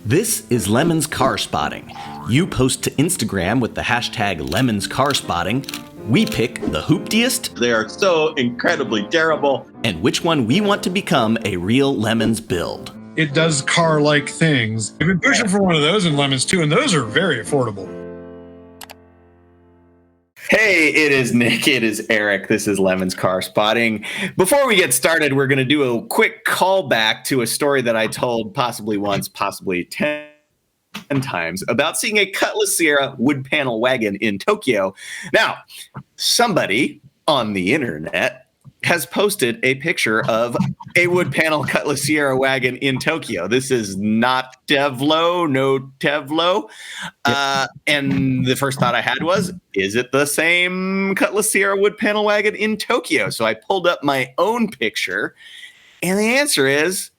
This is Lemon's Car Spotting. You post to Instagram with the hashtag Lemon's Car Spotting. We pick the hooptiest. They are so incredibly terrible. And which one we want to become a real Lemons build. It does car-like things. I've been pushing for one of those in Lemons too, and those are very affordable. Hey, it is Nick. It is Eric. This is Lemon's Car Spotting. Before we get started, we're going to do a quick callback to a story that I told possibly once, possibly 10 times about seeing a Cutlass Sierra wood panel wagon in Tokyo. Now, somebody on the internet has posted a picture of a wood panel Cutlass Sierra wagon in Tokyo. This is not Tevlo, no Tevlo. And the first thought I had was, is it the same Cutlass Sierra wood panel wagon in Tokyo? So I pulled up my own picture, and the answer is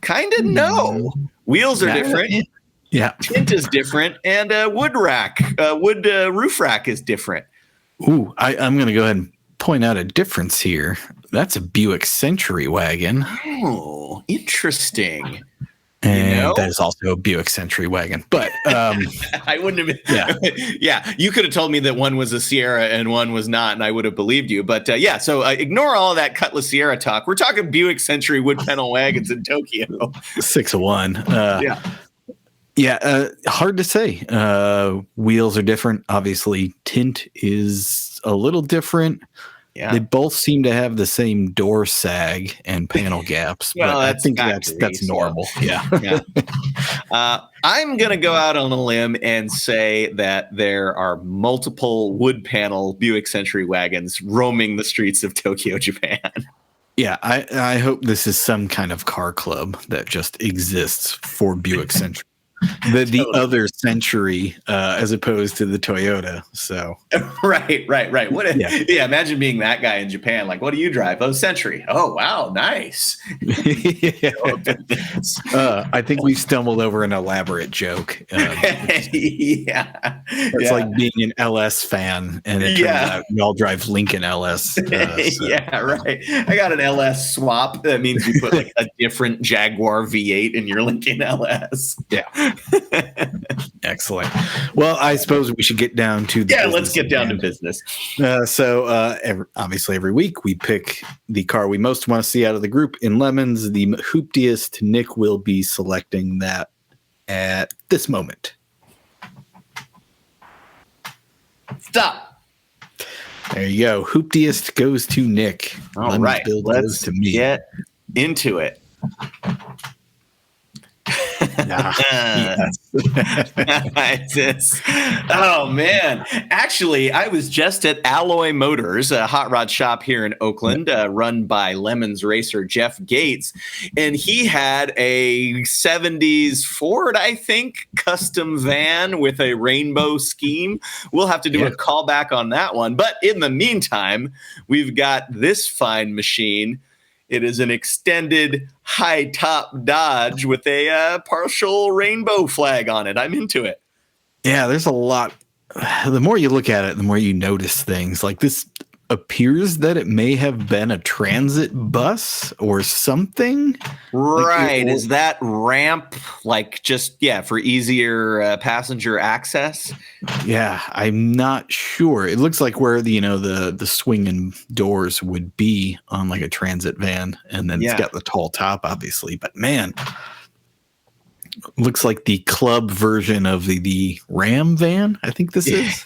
kind of no. Wheels are different. Yeah. Tint is different, and wood roof rack is different. Ooh, I'm going to go ahead and point out a difference here. That's a Buick Century wagon. Oh, interesting. And that is also a Buick Century wagon. But I wouldn't have been. Yeah, you could have told me that one was a Sierra and one was not, and I would have believed you. But so ignore all that Cutlass Sierra talk. We're talking Buick Century wood panel wagons in Tokyo. 6 of 1. Hard to say. Wheels are different. Obviously, tint is a little different. Yeah. They both seem to have the same door sag and panel gaps, but I think that's normal. Yeah. I'm going to go out on a limb and say that there are multiple wood panel Buick Century wagons roaming the streets of Tokyo, Japan. Yeah, I hope this is some kind of car club that just exists for Buick Century. The other Century as opposed to the Toyota. So right. What imagine being that guy in Japan. Like, what do you drive? Oh, Century. Oh, wow, nice. I think we stumbled over an elaborate joke. It's like being an LS fan, and it turns out we all drive Lincoln LS. Yeah, right. I got an LS swap. That means you put like a different Jaguar V8 in your Lincoln LS. Yeah. Excellent. Well, I suppose we should get down to let's get down to business. Obviously every week we pick the car we most want to see out of the group in Lemons. The hooptiest. Nick will be selecting that at this moment. Stop. There you go. Hooptiest goes to Nick. All right. Let's get into it. Oh man, actually I was just at Alloy Motors, a hot rod shop here in Oakland, run by Lemons racer Jeff Gates, and he had a 70s Ford, I think, custom van with a rainbow scheme. We'll have to do a callback on that one, but in the meantime we've got this fine machine. It is an extended high-top Dodge with a partial rainbow flag on it. I'm into it. Yeah, there's a lot. The more you look at it, the more you notice things. Like this appears that it may have been a transit bus or something. Right. Is that ramp like just, for easier passenger access? Yeah, I'm not sure. It looks like where the swinging doors would be on like a transit van, and then it's got the tall top, obviously. But man, looks like the club version of the Ram van. I think this is.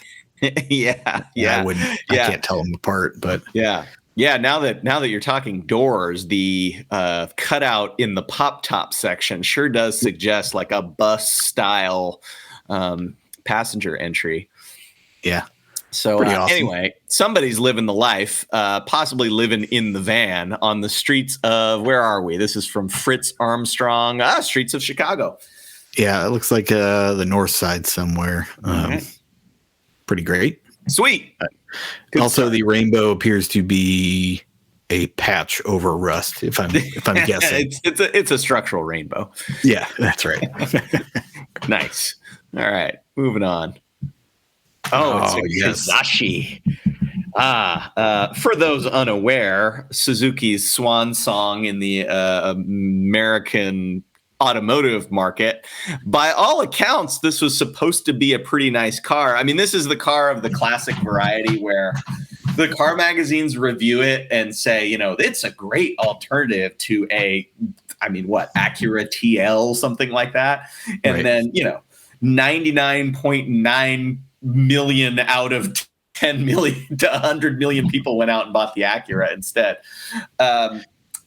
Yeah. I can't tell them apart, but yeah. Now that you're talking doors, the cutout in the pop top section sure does suggest like a bus style passenger entry. Yeah. So awesome. Anyway, somebody's living the life, possibly living in the van on the streets of, where are we? This is from Fritz Armstrong, streets of Chicago. Yeah, it looks like the north side somewhere. Pretty great. Sweet. Also, the rainbow appears to be a patch over rust, if I'm guessing. It's a structural rainbow. Yeah, that's right. Nice. All right, moving on. It's Kizashi. For those unaware, Suzuki's swan song in the American automotive market. By all accounts, this was supposed to be a pretty nice car. I mean, this is the car of the classic variety where the car magazines review it and say, it's a great alternative to Acura TL, something like that. And then, 99.9 million out of 10 million to 100 million people went out and bought the Acura instead.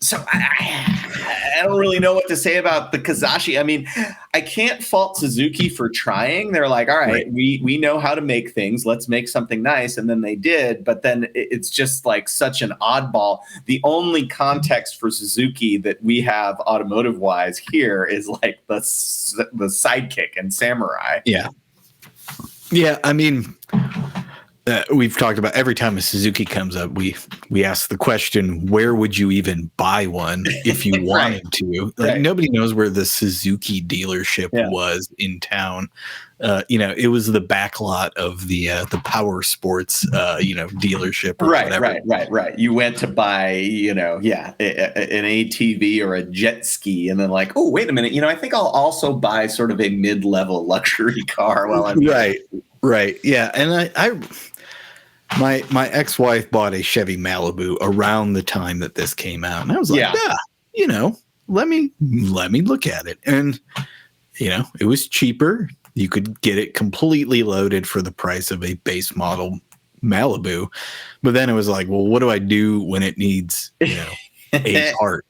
So I don't really know what to say about the Kizashi. I mean, I can't fault Suzuki for trying. They're like, all right, we know how to make things. Let's make something nice. And then they did. But then it's just like such an oddball. The only context for Suzuki that we have automotive wise here is like the Sidekick and Samurai. Yeah. Yeah. I mean, we've talked about every time a Suzuki comes up, we ask the question, where would you even buy one if you wanted to? Like nobody knows where the Suzuki dealership was in town. It was the back lot of the power sports, dealership. Or whatever. Right. You went to buy, an ATV or a jet ski, and then like, oh, wait a minute, I think I'll also buy sort of a mid-level luxury car while I'm Right. Yeah. And my ex-wife bought a Chevy Malibu around the time that this came out. And I was like, let me look at it. And, it was cheaper. You could get it completely loaded for the price of a base model Malibu. But then it was like, well, what do I do when it needs, a part?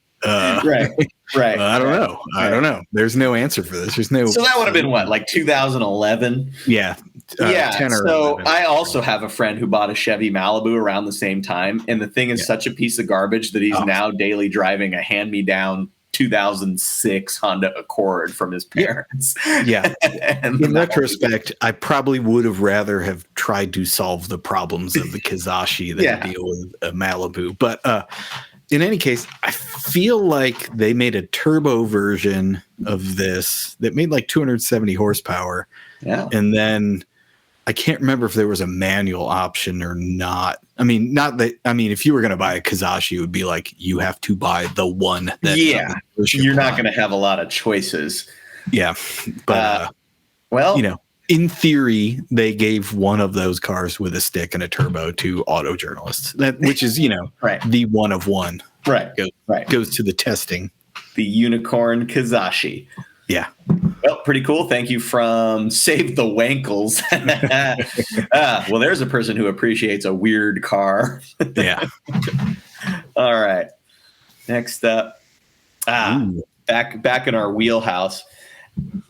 Right. I don't know. There's no answer for this. There's no. So that would have been what, like 2011? Yeah. 10 or so 11. I also have a friend who bought a Chevy Malibu around the same time, and the thing is such a piece of garbage that he's now daily driving a hand-me-down 2006 Honda Accord from his parents. Yeah. In retrospect, I probably would have rather have tried to solve the problems of the Kizashi than deal with a Malibu. But in any case, I feel like they made a turbo version of this that made like 270 horsepower. Yeah. And then I can't remember if there was a manual option or not. I mean, if you were going to buy a Kizashi, it would be like, you have to buy the one that you're not going to have a lot of choices. Yeah. But, in theory, they gave one of those cars with a stick and a turbo to auto journalists, which is, the one of one. Right. Goes to the testing. The unicorn Kizashi. Yeah. Well, pretty cool. Thank you from Save the Wankles. Well, there's a person who appreciates a weird car. Yeah. All right. Next up. Back in our wheelhouse.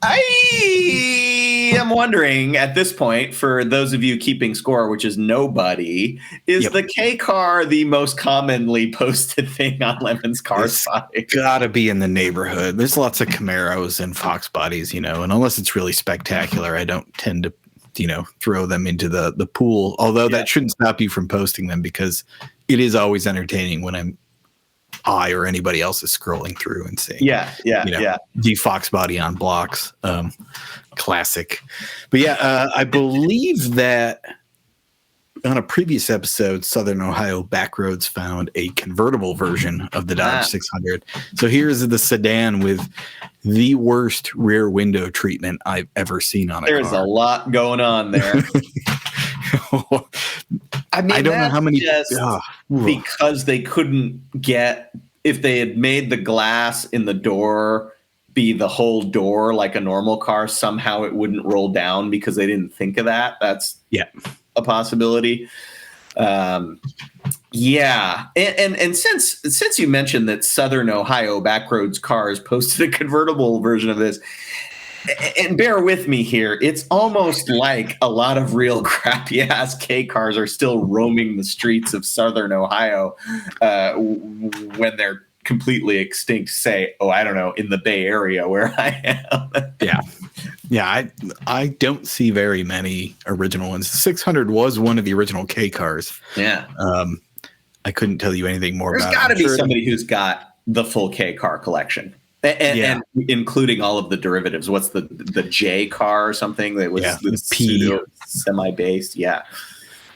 I am wondering at this point, for those of you keeping score, which is nobody, is the K car the most commonly posted thing on Lemon's car spotting? Gotta be in the neighborhood. There's lots of Camaros and Fox bodies, and unless it's really spectacular, I don't tend to, throw them into the pool. Although that shouldn't stop you from posting them, because it is always entertaining when I or anybody else is scrolling through and seeing, the Fox body on blocks, classic. But I believe that on a previous episode, Southern Ohio Backroads found a convertible version of the Dodge 600. So here's the sedan with the worst rear window treatment I've ever seen on a car. There's a lot going on there. I mean, I don't know how many because they couldn't get, if they had made the glass in the door be the whole door like a normal car, somehow it wouldn't roll down because they didn't think of that. That's a possibility. And since you mentioned that Southern Ohio Backroads Cars posted a convertible version of this, and bear with me here, it's almost like a lot of real crappy ass K cars are still roaming the streets of Southern Ohio when they're completely extinct, say, I don't know, in the Bay Area where I am. I don't see very many original ones. 600 was one of the original K cars. I couldn't tell you anything more about it. There's got to be somebody who's got the full K car collection. And including all of the derivatives. What's the J car or something that was P semi-based?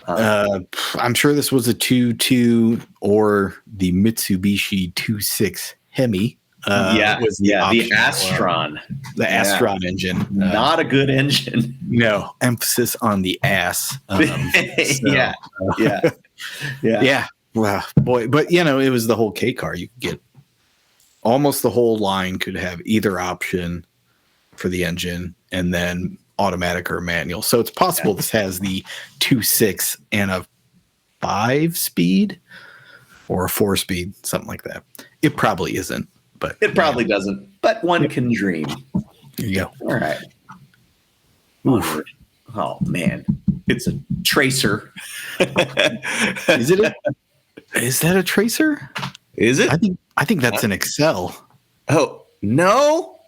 I'm sure this was a 2.2 or the Mitsubishi 2.6 Hemi. Was the optional, Astron. The Astron engine. Not a good engine. No, emphasis on the ass. Yeah. Wow, boy. But, it was the whole K car. You could get almost the whole line could have either option for the engine and then automatic or manual. So it's possible this has the 2.6 and a 5-speed or a 4-speed, something like that. It probably isn't, but it probably doesn't. But one can dream. There you go. All right. Oof. Oh man, it's a Tracer. Is it? Is that a Tracer? Is it? I think that's an Excel. Oh no.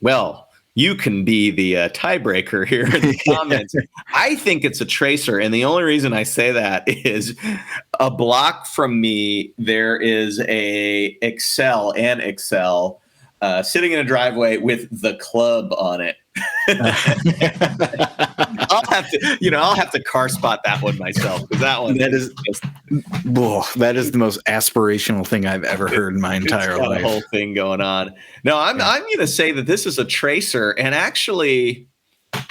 Well, you can be the tiebreaker here in the comments. I think it's a Tracer, and the only reason I say that is a block from me there is an Excel sitting in a driveway with the club on it. I'll have to car spot that one myself, because that is the most aspirational thing I've ever heard in my entire life. The whole thing going on. No, I'm going to say that this is a Tracer, and actually,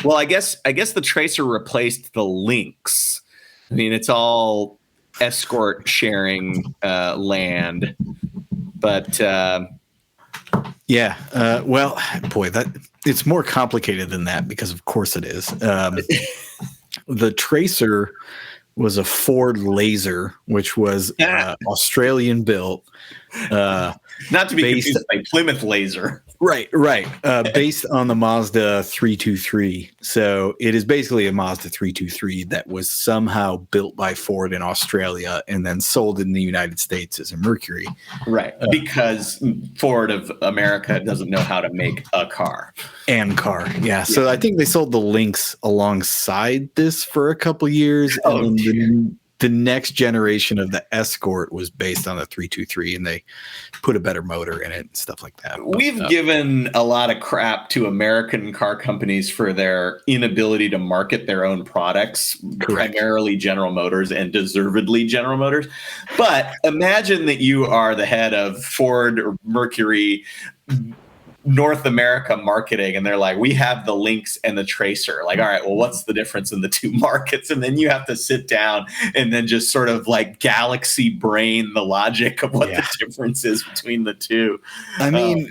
well, I guess the Tracer replaced the Lynx. I mean, it's all escort sharing land, but. Well, boy, that it's more complicated than that, because of course it is. The Tracer was a Ford Laser, which was Australian built. Not to be confused by Plymouth Laser. Right. Based on the Mazda 323. So it is basically a Mazda 323 that was somehow built by Ford in Australia and then sold in the United States as a Mercury. Right. Because Ford of America doesn't know how to make a car. Uncar. Yeah. So I think they sold the Lynx alongside this for a couple years. And the next generation of the Escort was based on the 323, and they put a better motor in it and stuff like that. We've given a lot of crap to American car companies for their inability to market their own products, primarily General Motors, and deservedly General Motors. But imagine that you are the head of Ford or Mercury North America marketing, and they're like, we have the Lynx and the Tracer. Like, all right, well, what's the difference in the two markets? And then you have to sit down and then just sort of like galaxy brain the logic of what the difference is between the two. I mean,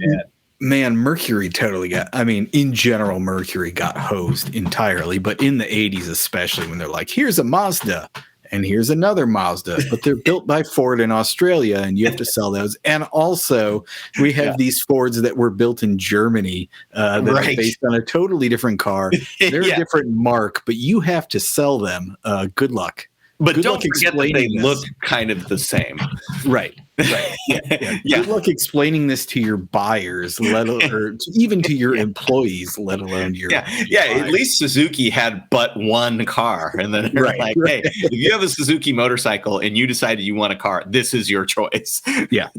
man, Mercury totally in general, Mercury got hosed entirely, but in the 80s, especially, when they're like, here's a Mazda and here's another Mazda, but they're built by Ford in Australia, and you have to sell those. And also, we have these Fords that were built in Germany that are based on a totally different car. They're a different mark, but you have to sell them. Good luck. But don't forget that they look kind of the same. Right. Good luck explaining this to your buyers, or even to your employees, let alone your At least Suzuki had but one car, and then they're like, hey, if you have a Suzuki motorcycle and you decided you want a car, this is your choice. Yeah.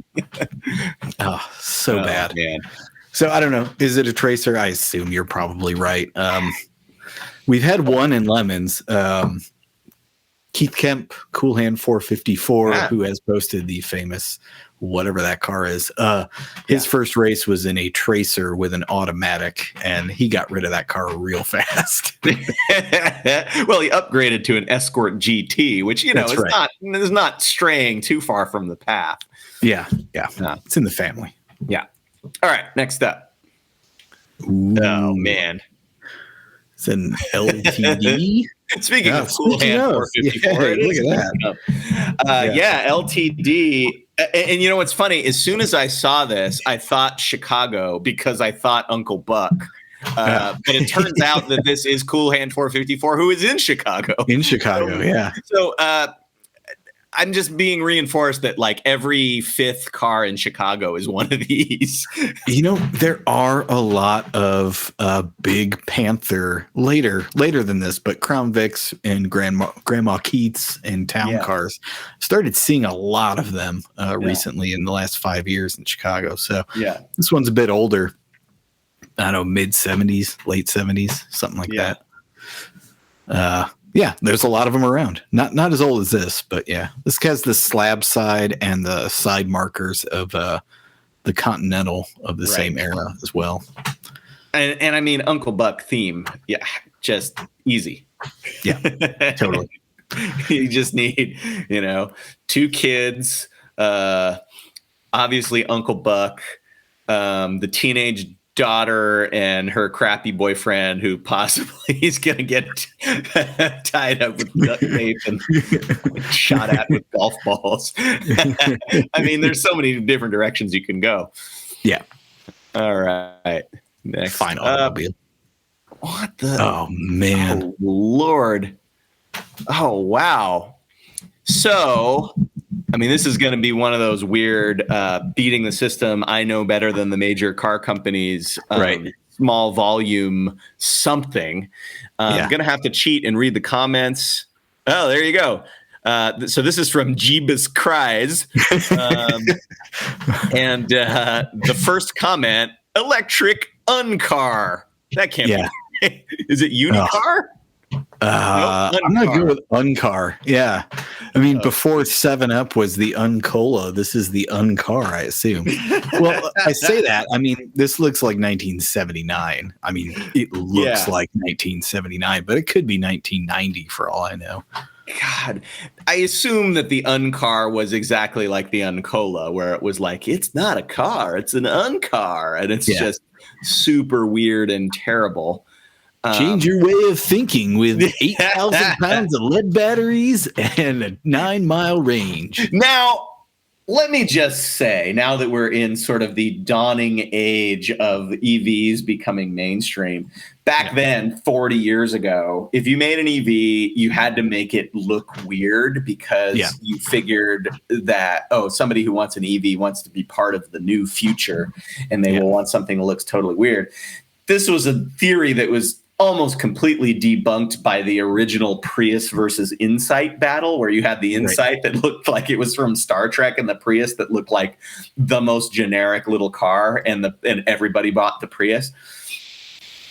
So bad, man. So I don't know. Is it a Tracer? I assume you're probably right. We've had one in Lemons. Keith Kemp, Cool Hand 454, who has posted the famous whatever that car is. His first race was in a Tracer with an automatic, and he got rid of that car real fast. Well, he upgraded to an Escort GT, which is not straying too far from the path. Yeah. It's in the family. Yeah. All right, next up. Ooh. Oh man, it's an LTD. Speaking of Cool Hand 454, look at that. LTD. And you know what's funny? As soon as I saw this, I thought Chicago, because I thought Uncle Buck. But it turns out that this is Cool Hand 454, who is in Chicago. So I'm just being reinforced that like every fifth car in Chicago is one of these. There are a lot of big Panther later than this, but Crown Vics and Grandma Keats and town cars started seeing a lot of them recently in the last 5 years in Chicago. So this one's a bit older. I don't know, mid 70s, late 70s, something like that. There's a lot of them around. Not as old as this, but this has the slab side and the side markers of the Continental of the same era as well. And I mean, Uncle Buck theme. Yeah, just easy. Yeah, totally. You just need, two kids, obviously Uncle Buck, the teenage daughter and her crappy boyfriend who possibly is going to get tied up with duct tape and shot at with golf balls. I mean, there's so many different directions you can go. Yeah. All right. Next. Fine automobile. What the? Oh, man. Oh, Lord. Oh, wow. So, I mean, this is going to be one of those weird beating the system. I know better than the major car companies. Right. Small volume something. I'm going to have to cheat and read the comments. Oh, there you go. So this is from Jeebus Cries. And the first comment, Electrek Uncars. That can't be. Is it Unicar? I'm not good with Uncar. Yeah. I mean, before 7-Up was the Uncola, this is the Uncar, I assume. Well, I say that. I mean, this looks like 1979. I mean, it looks like 1979, but it could be 1990 for all I know. God, I assume that the Uncar was exactly like the Uncola, where it was like, it's not a car, it's an Uncar. And it's just super weird and terrible. Change your way of thinking with 8,000 pounds of lead batteries and a 9-mile range. Now, let me just say, now that we're in sort of the dawning age of EVs becoming mainstream, back then, 40 years ago, if you made an EV, you had to make it look weird because you figured that, somebody who wants an EV wants to be part of the new future, and they will want something that looks totally weird. This was a theory that was almost completely debunked by the original Prius versus Insight battle, where you had the Insight that looked like it was from Star Trek and the Prius that looked like the most generic little car, and everybody bought the Prius.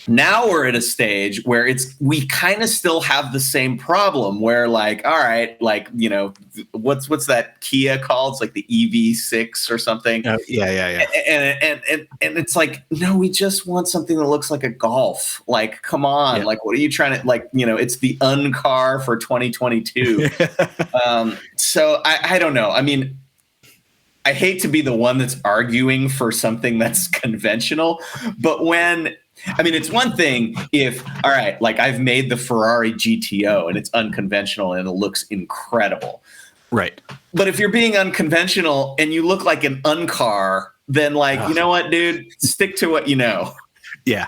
Now we're at a stage where we kind of still have the same problem where, like, all right, like, what's that Kia called? It's like the EV6 or something. And it's like, no, we just want something that looks like a Golf. Like, come on. Like, what are you trying to, like, it's the Uncar for 2022. So I don't know. I mean, I hate to be the one that's arguing for something that's conventional, but it's one thing if, all right, like I've made the Ferrari GTO and it's unconventional and it looks incredible. Right. But if you're being unconventional and you look like an Uncar, then like, you know what, dude, stick to what you know. Yeah.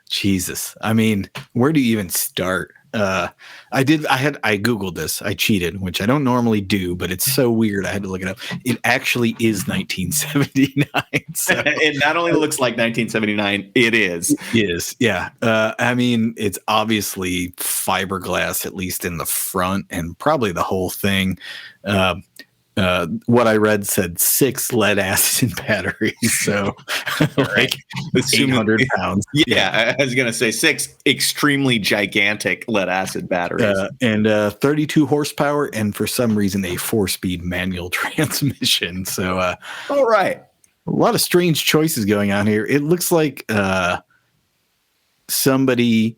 Jesus. I mean, where do you even start? I Googled this. I cheated, which I don't normally do, but it's so weird. I had to look it up. It actually is 1979. So. It not only looks like 1979, it is. It is. Yeah. I mean, it's obviously fiberglass, at least in the front, and probably the whole thing. What I read said 6 lead acid batteries, so like 800 pounds. Yeah, I was gonna say 6 extremely gigantic lead acid batteries, and 32 horsepower, and for some reason a 4-speed manual transmission. So, all right, a lot of strange choices going on here. It looks like somebody.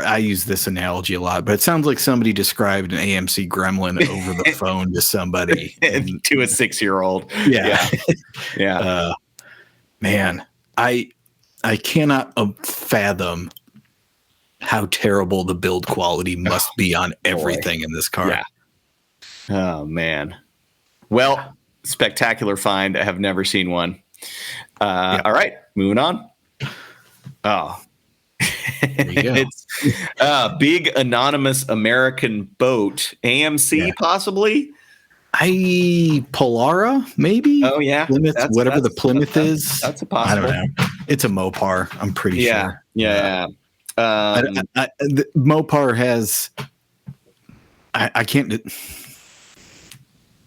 I use this analogy a lot, but it sounds like somebody described an AMC Gremlin over the phone to somebody. To a 6-year-old. Yeah. Man, I cannot fathom how terrible the build quality must be on everything in this car. Yeah. Oh, man. Well, spectacular find. I have never seen one. All right, moving on. Oh, it's big anonymous American boat, AMC, possibly. Polara, maybe. Oh yeah, Plymouth, whatever the Plymouth is. That's a possible. I don't know. It's a Mopar. I'm pretty sure. Yeah. The Mopar has. I can't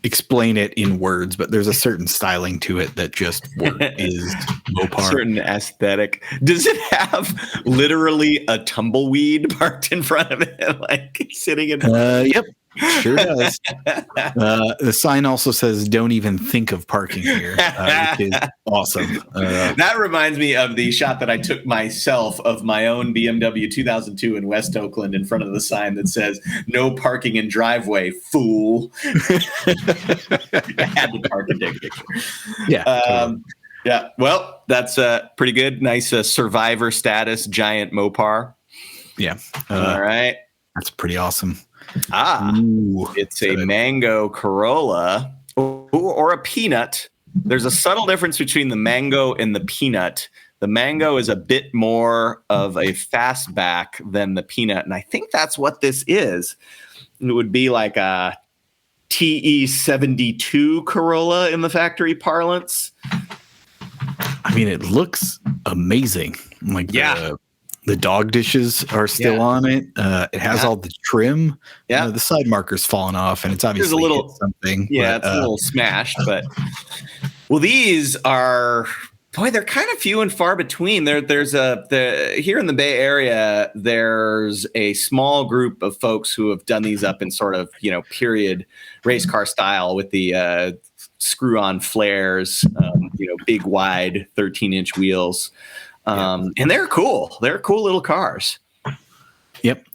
explain it in words, but there's a certain styling to it that just is Mopar. Certain aesthetic. Does it have literally a tumbleweed parked in front of it, like sitting in? Yep. Sure does. The sign also says, "Don't even think of parking here," which is awesome. That reminds me of the shot that I took myself of my own BMW 2002 in West Oakland in front of the sign that says, "No parking in driveway, fool." I had to park and take a picture. Yeah. Totally. Yeah. Well, that's pretty good. Nice survivor status giant Mopar. Yeah. All right. That's pretty awesome. Ooh, it's a mango Corolla or a peanut. There's a subtle difference between the mango and the peanut. The mango is a bit more of a fastback than the peanut, and I think that's what this is. It would be like a TE72 Corolla in the factory parlance. I mean, it looks amazing. Like, the dog dishes are still on it. It has all the trim. Yeah, the side marker's fallen off, and it's obviously a little something. Yeah, it's a little smashed, but well, these are. Boy, they're kind of few and far between. There's here in the Bay Area, there's a small group of folks who have done these up in sort of, period race car style with the screw-on flares, big wide 13-inch wheels. And they're cool. They're cool little cars. Yep.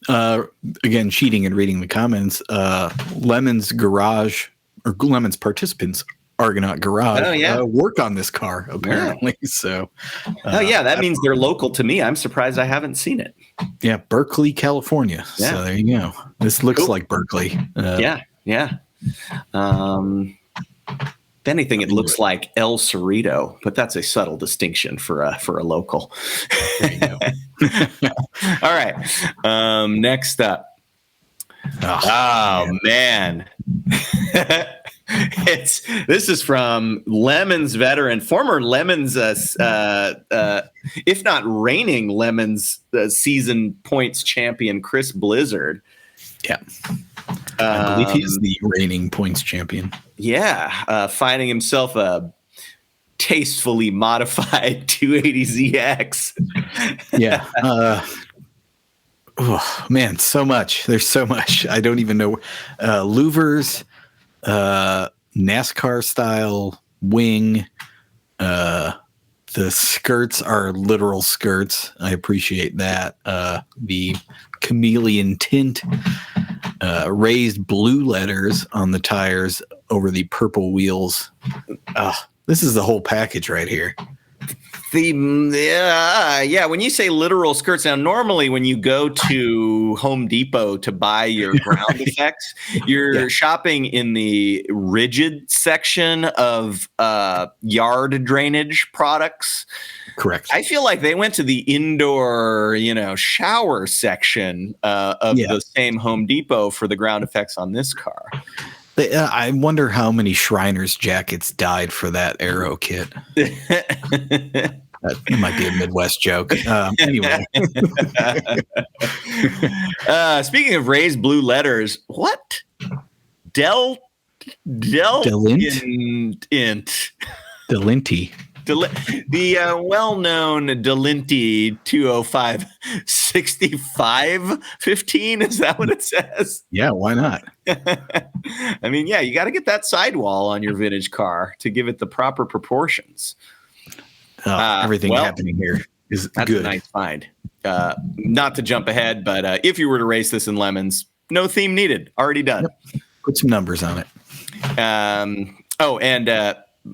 Again, cheating and reading the comments. Lemon's garage or Lemon's participants Argonaut Garage work on this car apparently. So that means they're local to me. I'm surprised I haven't seen it. Yeah, Berkeley, California. Yeah. So there you go. This looks like Berkeley. Yeah. If anything, it looks like El Cerrito, but that's a subtle distinction for a local. There you go. All right. Next up. Oh man. This is from Lemons veteran, former Lemons, if not reigning Lemons season points champion, Chris Blizzard. Yeah, I believe he is the reigning points champion. Yeah, finding himself a tastefully modified 280ZX. Yeah. Oh man, so much. There's so much. I don't even know. Louvers. NASCAR style wing. The skirts are literal skirts. I appreciate that. The chameleon tint, raised blue letters on the tires over the purple wheels. This is the whole package right here. When you say literal skirts, now normally when you go to Home Depot to buy your ground effects, you're shopping in the rigid section of yard drainage products. Correct. I feel like they went to the indoor, shower section of the same Home Depot for the ground effects on this car. I wonder how many Shriners jackets died for that aero kit. That might be a Midwest joke. Anyway. Speaking of raised blue letters, what? Delinti. The well-known Delinti 205 6515, is that what it says? Yeah, why not? I mean, you got to get that sidewall on your vintage car to give it the proper proportions. Everything happening here is that's good. A nice find. Not to jump ahead, but if you were to race this in Lemons, no theme needed. Already done. Yep. Put some numbers on it.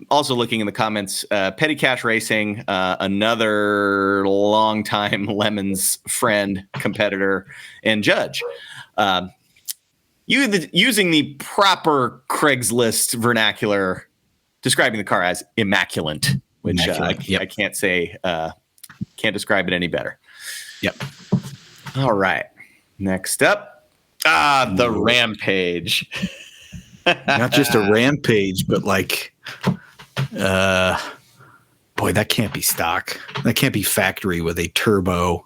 Also looking in the comments, Petty Cash Racing, another longtime Lemons friend, competitor, and judge. Using the proper Craigslist vernacular, describing the car as immaculate, which I can't say, can't describe it any better. Yep. All right. Next up, the Rampage. Not just a Rampage, but like, boy, that can't be stock. That can't be factory with a turbo.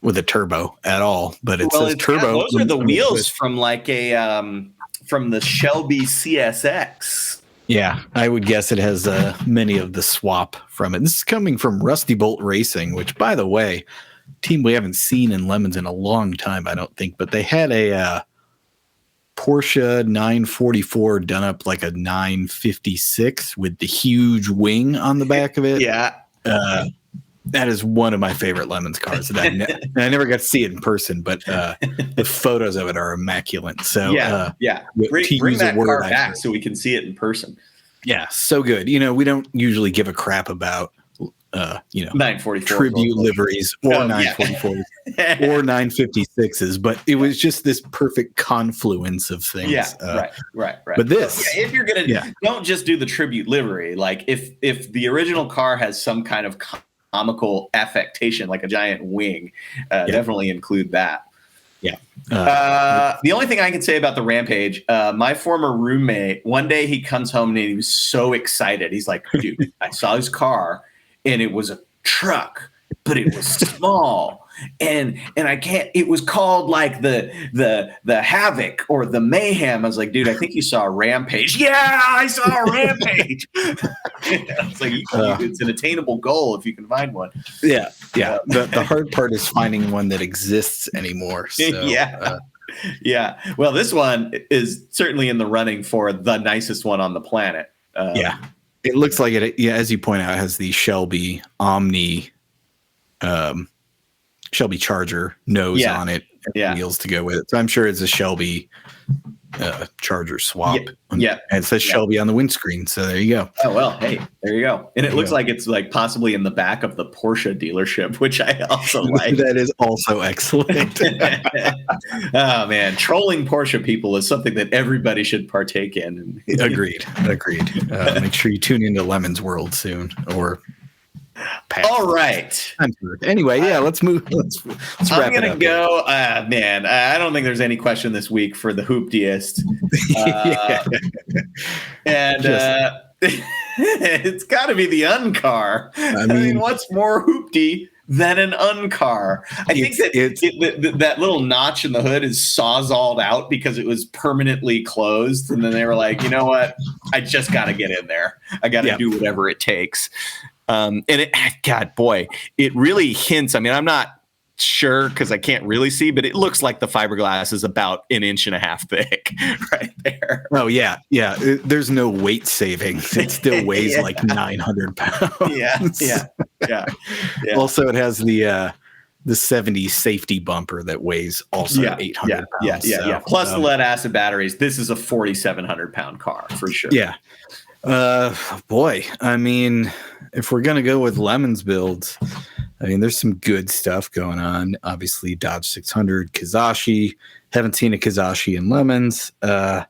With a turbo at all, but it says turbo. Those are the wheels from like from the Shelby CSX. Yeah, I would guess it has many of the swap from it. This is coming from Rusty Bolt Racing, which, by the way, team we haven't seen in Lemons in a long time, I don't think. But they had a Porsche 944 done up like a 956 with the huge wing on the back of it. Yeah. That is one of my favorite Lemons cars. I never got to see it in person, but the photos of it are immaculate. So bring that car back so we can see it in person. Yeah, so good. We don't usually give a crap about 944 tribute liveries or 944s or 956s, but it was just this perfect confluence of things. Yeah, right. But this, if you're gonna don't just do the tribute livery. Like if the original car has some kind of comical affectation, like a giant wing, definitely include that. Yeah. The only thing I can say about the Rampage, my former roommate, one day he comes home and he was so excited. He's like, dude, I saw his car and it was a truck, but it was small. And I can't, it was called like the Havoc or the Mayhem. I was like, dude, I think you saw a Rampage. Yeah, I saw a Rampage. It's like, it's an attainable goal if you can find one. Yeah. The hard part is finding one that exists anymore. So, yeah. Well, this one is certainly in the running for the nicest one on the planet. It looks like it. Yeah, as you point out, it has the Shelby Omni, Shelby Charger nose on it, and wheels to go with it. So I'm sure it's a Shelby Charger swap. Yeah, and it says Shelby on the windscreen. So there you go. Oh well, hey, there you go. And it looks like it's like possibly in the back of the Porsche dealership, which I also like. That is also excellent. Oh man, trolling Porsche people is something that everybody should partake in. Agreed. Make sure you tune into Lemon's World soon, or. All right. Anyway, let's move. Let's wrap it up. I'm gonna go. Man, I don't think there's any question this week for the hooptiest. And it's got to be the Uncar. I mean, what's more hoopty than an Uncar? I think that that little notch in the hood is sawzalled out because it was permanently closed, and then they were like, you know what? I just got to get in there. I got to do whatever it takes. And it really hints. I mean, I'm not sure because I can't really see, but it looks like the fiberglass is about 1.5 inches thick right there. Oh yeah. There's no weight saving. It still weighs like 900 pounds. Yeah. Also, it has the 70 safety bumper that weighs also 800 pounds. Yeah. Plus the lead acid batteries. This is a 4,700 pound car for sure. Yeah. I mean, if we're going to go with Lemon's builds, I mean, there's some good stuff going on. Obviously, Dodge 600, Kizashi. Haven't seen a Kizashi in Lemons. That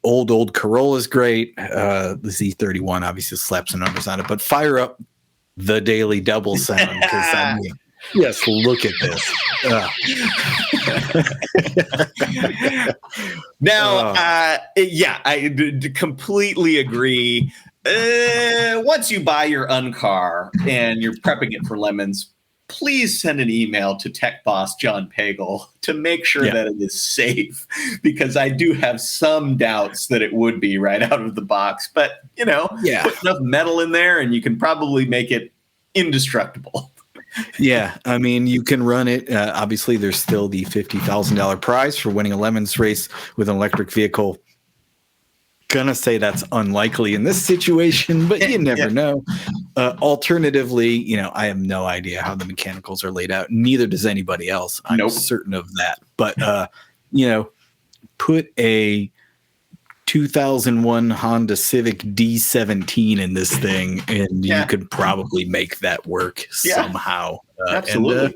old Corolla is great. The Z31 obviously slaps some numbers on it, but fire up the daily double sound because I mean, yes, look at this. Now, I completely agree. Once you buy your Uncar and you're prepping it for Lemons, please send an email to Tech Boss John Pagel to make sure that it is safe, because I do have some doubts that it would be right out of the box. But, put enough metal in there and you can probably make it indestructible. Yeah, I mean, you can run it. Obviously, there's still the $50,000 prize for winning a Lemons race with an electric vehicle. Gonna say that's unlikely in this situation, but you never know. Alternatively, I have no idea how the mechanicals are laid out. Neither does anybody else. I'm certain of that. But put a 2001 Honda Civic D17 in this thing, and you could probably make that work somehow. Absolutely. And,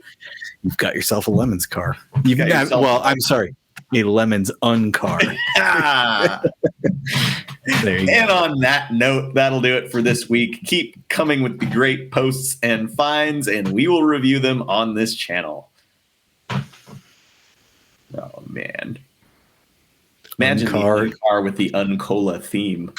you've got yourself a Lemons car. I'm sorry, a Lemons Uncar. There you go. And on that note, that'll do it for this week. Keep coming with the great posts and finds, and we will review them on this channel. Oh, man. Imagine the Uncar with the Uncola theme.